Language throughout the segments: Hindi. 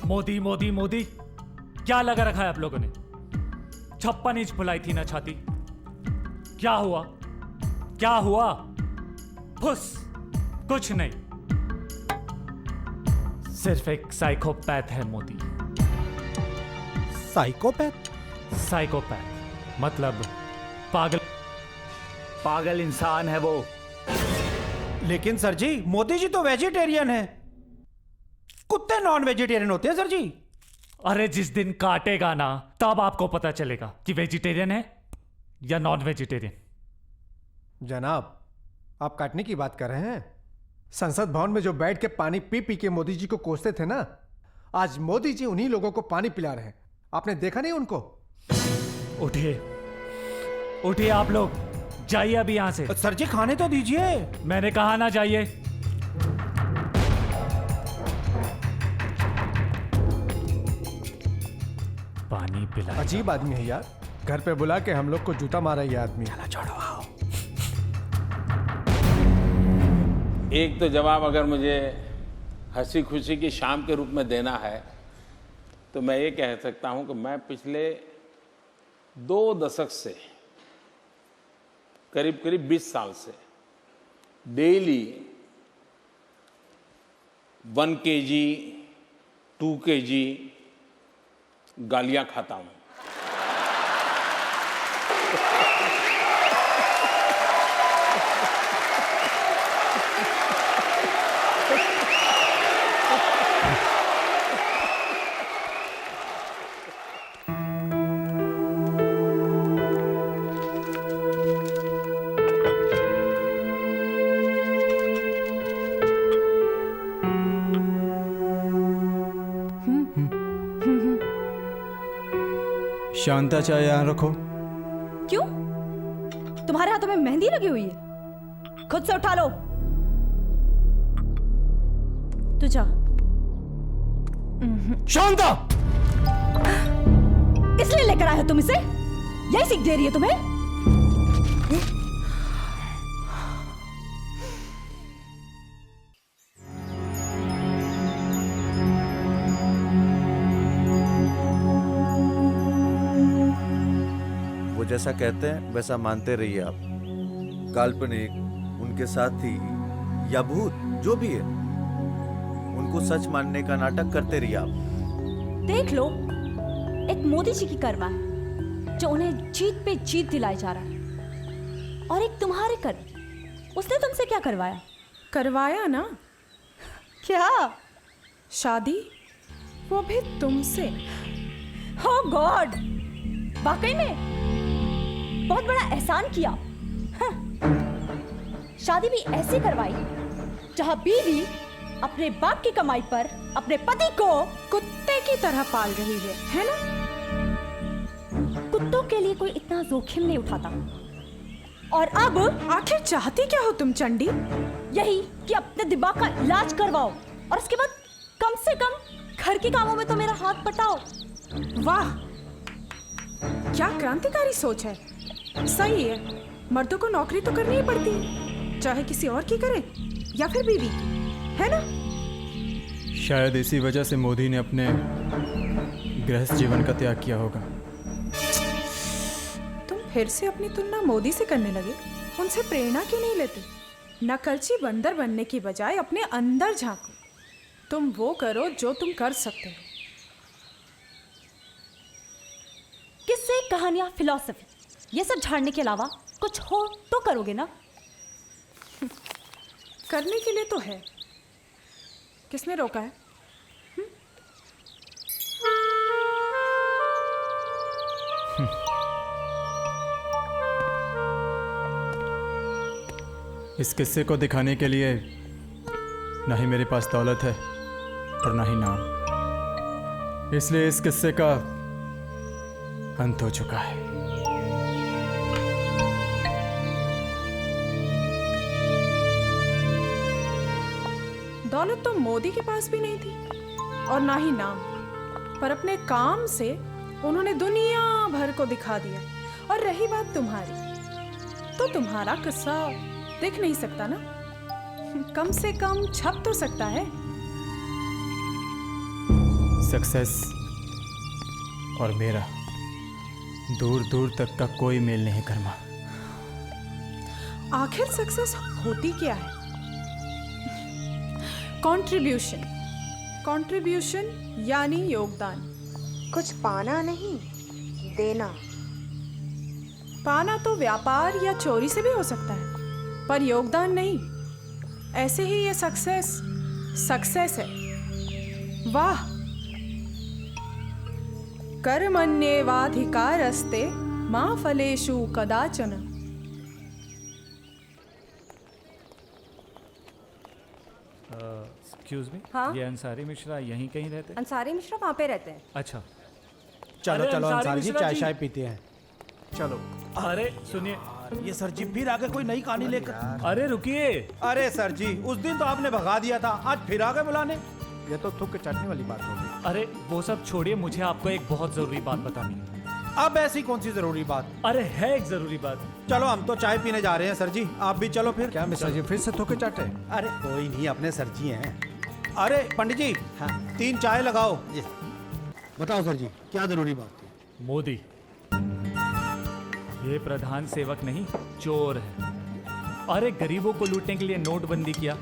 मोदी मोदी मोदी क्या लगा रखा है आप लोगों ने? 56 इंच फुलाई थी ना छाती, क्या हुआ? क्या हुआ? फुस, कुछ नहीं, सिर्फ एक साइकोपैथ है मोदी। साइकोपैथ? साइकोपैथ मतलब पागल, पागल इंसान है वो। लेकिन सर जी, मोदी जी तो वेजिटेरियन है। कुत्ते नॉन वेजिटेरियन होते हैं सर जी। अरे जिस दिन काटेगा ना, तब आपको पता चलेगा कि वेजिटेरियन है या नॉन वेजिटेरियन। जनाब, आप काटने की बात कर रहे हैं? संसद भवन में जो बैठ के पानी पी पी के मोदी जी को कोसते थे ना, आज मोदी जी उन्हीं लोगों को पानी पिला रहे हैं। आपने देखा नहीं उनको? उठिए, उठिए आप लोग, जाइए अभी यहां से। सर जी खाने तो दीजिए। मैंने कहा ना जाइए। पानी पिला। अजीब आदमी है यार, घर पे बुला के हम लोग को जूता मारा ये आदमी। चला छोड़ो, आओ। एक तो जवाब अगर मुझे हंसी खुशी की शाम के रूप में देना है तो मैं ये कह सकता हूं कि मैं पिछले 2 दशक से, करीब करीब 20 साल से डेली 1 kg 2 kg गालियां खाता हूं। शांता, चाय यहाँ रखो। क्यों? तुम्हारे हाथों में मेहंदी लगी हुई है? खुद से उठा लो। तू जा। शांता! इसलिए लेकर आए हो तुम इसे? यही सीख दे रही है तुम्हें? जैसा कहते हैं वैसा मानते रहिए आप। काल्पनिक, उनके साथी या भूत जो भी है, उनको सच मानने का नाटक करते रहिए आप। देख लो, एक मोदी जी की कर्मा है जो उन्हें जीत पे जीत दिलाई जा रहा है, और एक तुम्हारे कर्म, उसने तुमसे क्या करवाया? करवाया ना? क्या? शादी, वो भी तुमसे। ओह गॉड, वाकई में बहुत बड़ा एहसान किया। हाँ। शादी भी ऐसे करवाई जहां बीवी अपने बाप की कमाई पर अपने पति को कुत्ते की तरह पाल रही है ना? कुत्तों के लिए कोई इतना जोखिम नहीं उठाता। और अब आखिर चाहती क्या हो तुम चंडी? यही कि अपने दिमाग का इलाज करवाओ और उसके बाद कम से कम घर के कामों में तो मेरा हाथ बटाओ। वाह, क्या क्रांतिकारी सोच है। सही है, मर्दों को नौकरी तो करनी ही पड़ती है, चाहे किसी और की करे या फिर बीवी की, है ना? शायद इसी वजह से मोदी ने अपने गृहस्थ जीवन का त्याग किया होगा। तुम फिर से अपनी तुलना मोदी से करने लगे। उनसे प्रेरणा क्यों नहीं लेते? नकलची बंदर बनने की बजाय अपने अंदर झांको। तुम वो करो जो तुम कर सकते हो। किससे कहानियां, फिलॉसफी, ये सब झाड़ने के अलावा कुछ हो तो करोगे ना? करने के लिए तो है, किसने रोका है? इस किस्से को दिखाने के लिए ना ही मेरे पास दौलत है और ना ही नाम, इसलिए इस किस्से का अंत हो चुका है। दौलत तो मोदी के पास भी नहीं थी और ना ही नाम, पर अपने काम से उन्होंने दुनिया भर को दिखा दिया। और रही बात तुम्हारी, तो तुम्हारा किस्सा दिख नहीं सकता ना, कम से कम छप तो सकता है। सक्सेस और मेरा दूर दूर तक का कोई मेल नहीं कर्मा। आखिर सक्सेस होती क्या है? कंट्रीब्यूशन। कंट्रीब्यूशन यानी योगदान। कुछ पाना नहीं, देना। पाना तो व्यापार या चोरी से भी हो सकता है, पर योगदान नहीं। ऐसे ही ये सक्सेस है। वाह। कर्मण्येवाधिकारस्ते मा फलेषु कदाचन। एक्सक्यूज मी, हाँ? ये अंसारी मिश्रा यहीं कहीं रहते हैं? अंसारी मिश्रा वहाँ पे रहते हैं। अच्छा। चलो अरे चलो अंसारी अंसारी जी, मिश्रा चाय जी। चाय पीते हैं। चलो। अरे सुनिए, ये सर जी फिर आगे कोई नई कहानी लेकर। अरे रुकिए। अरे सर जी, उस दिन तो आपने भगा दिया था, आज फिर आगे बुलाने। ये तो थूक के चटने वाली बात होगी। अरे वो सब छोड़िए, मुझे आपको एक बहुत जरूरी बात बतानी है। अब ऐसी कौन सी जरूरी बात? अरे है एक जरूरी बात। चलो हम तो चाय पीने जा रहे हैं सर जी, आप भी चलो फिर। क्या मिश्रा जी फिर से थूक के चाटे? अरे कोई नहीं, अपने सर जी हैं। अरे पंडित जी, 3 चाय लगाओ। बताओ सर जी, क्या जरूरी बात थी? मोदी ये प्रधान सेवक नहीं, चोर है। अरे गरीबों को लूटने के लिए नोटबंदी किया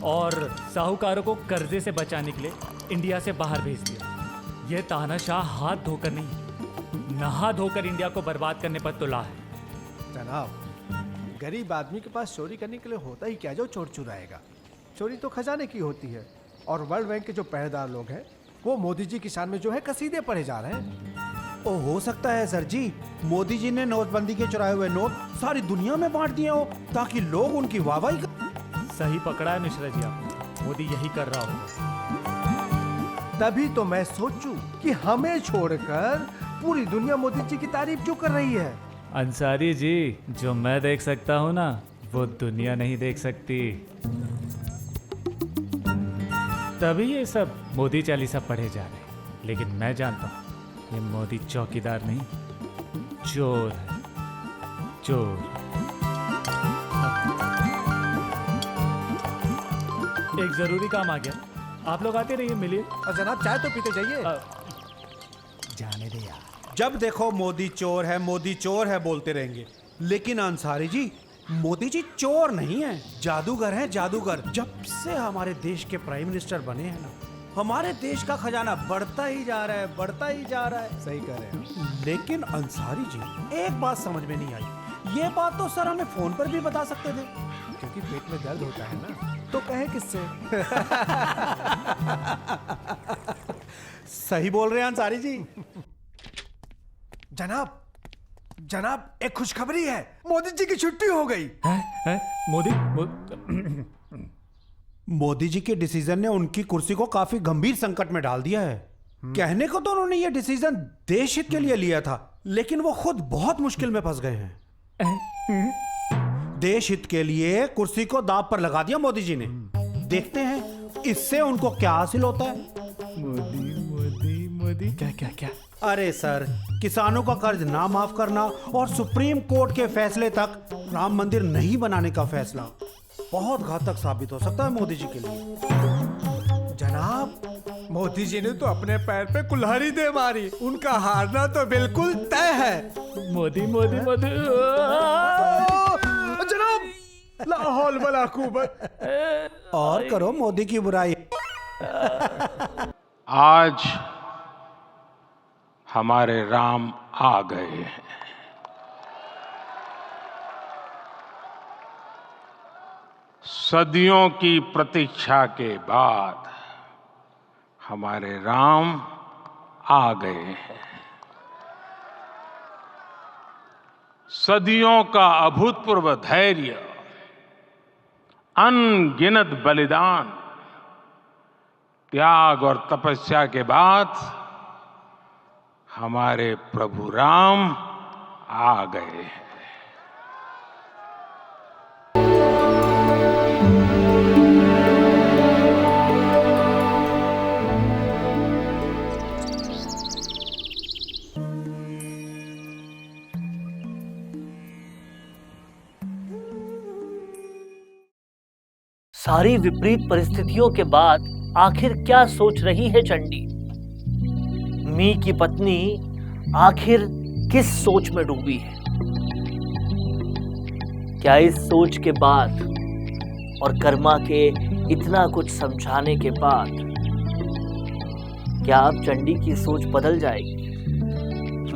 और साहूकारों को कर्जे से बचाने के लिए इंडिया से बाहर भेज दिया। ये तानाशाह हाथ धोकर नहीं, नहा धोकर इंडिया को बर्बाद करने पर तुला है। जनाब, गरीब आदमी के पास चोरी करने के लिए होता ही क्या जो चोर चुराएगा। चोरी तो खजाने की होती है। और वर्ल्ड बैंक के जो पहरेदार लोग हैं वो मोदी जी की शान में जो है कसीदे पढ़े जा रहे हैं। ओ हो सकता है सर जी, मोदी जी ने नोटबंदी के चुराए हुए नोट सारी दुनिया में बांट दिए हो ताकि लोग उनकी वाहवाही कर। सही पकड़ा है मिश्रा जी आपने, मोदी यही कर रहा होगा। तभी तो मैं सोचूं कि हमें छोड़कर पूरी दुनिया मोदी जी की तारीफ क्यों कर रही है। अंसारी जी, जो मैं देख सकता हूँ ना, वो दुनिया नहीं देख सकती। तभी ये सब मोदी चालीसा पढ़े जा रहे हैं। लेकिन मैं जानता हूँ ये मोदी चौकीदार नहीं, चोर है, चोर। एक जरूरी काम आ गया, आप लोग आते रहिए, मिलिए। और जनाब चाय तो पीते जाइए। जाने दे यार। जब देखो मोदी चोर है, मोदी चोर है बोलते रहेंगे। लेकिन अंसारी जी, मोदी जी चोर नहीं है, जादूगर हैं, जादूगर। जब से हमारे देश के प्राइम मिनिस्टर बने हैं ना, हमारे देश का खजाना बढ़ता ही जा रहा है, बढ़ता ही जा रहा है। सही कह रहे हैं। लेकिन अंसारी जी, एक बात समझ में नहीं आई। ये बात तो सर हमें फोन पर भी बता सकते थे। क्योंकि पेट में दर्द होता है ना, तो कहे किससे। सही बोल रहे हैं अंसारी जी। जनाब, जनाब एक खुशखबरी है, मोदी जी की छुट्टी हो गई। है? मोदी मोदी जी के डिसीजन ने उनकी कुर्सी को काफी गंभीर संकट में डाल दिया है। कहने को तो उन्होंने ये डिसीजन देश हित के लिए लिया था, लेकिन वो खुद बहुत मुश्किल में फंस गए हैं। देश हित के लिए कुर्सी को दांव पर लगा दिया मोदी जी ने। देखते हैं इससे उनको क्या हासिल होता है। मोदी मोदी मोदी क्या क्या क्या? अरे सर, किसानों का कर्ज ना माफ करना और सुप्रीम कोर्ट के फैसले तक राम मंदिर नहीं बनाने का फैसला बहुत घातक साबित हो सकता है मोदी जी के लिए। जनाब, मोदी जी ने तो अपने पैर पे कुल्हाड़ी दे मारी, उनका हारना तो बिल्कुल तय है। मोदी मोदी मोदी। जनाब, ला हौल वला कुव्वत। और करो मोदी की बुराई। आज हमारे राम आ गए हैं। सदियों की प्रतीक्षा के बाद हमारे राम आ गए हैं। सदियों का अभूतपूर्व धैर्य, अनगिनत बलिदान, त्याग और तपस्या के बाद हमारे प्रभु राम आ गए हैं। सारी विपरीत परिस्थितियों के बाद आखिर क्या सोच रही है चंडी? मी की पत्नी आखिर किस सोच में डूबी है? क्या इस सोच के बाद और कर्मा के इतना कुछ समझाने के बाद क्या अब चंडी की सोच बदल जाएगी?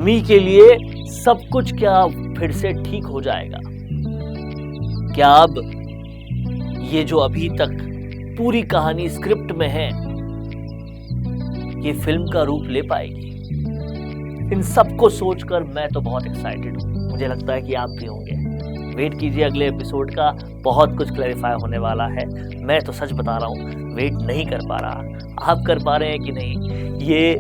मी के लिए सब कुछ क्या फिर से ठीक हो जाएगा? क्या अब ये जो अभी तक पूरी कहानी स्क्रिप्ट में है ये फिल्म का रूप ले पाएगी? इन सबको सोचकर मैं तो बहुत एक्साइटेड हूँ। मुझे लगता है कि आप भी होंगे। वेट कीजिए अगले एपिसोड का, बहुत कुछ क्लैरिफाई होने वाला है। मैं तो सच बता रहा हूँ, वेट नहीं कर पा रहा। आप कर पा रहे हैं कि नहीं ये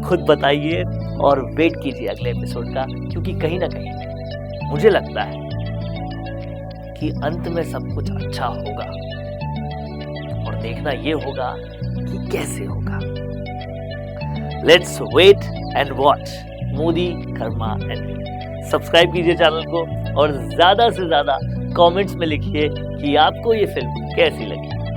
खुद बताइए और वेट कीजिए अगले एपिसोड का, क्योंकि कहीं ना कहीं मुझे लगता है कि अंत में सब कुछ अच्छा होगा और देखना ये होगा कि कैसे होगा। Let's wait and watch Modi, karma and me. Subscribe कीजिए चैनल को और ज्यादा से ज्यादा कमेंट्स में लिखिए कि आपको ये फिल्म कैसी लगी।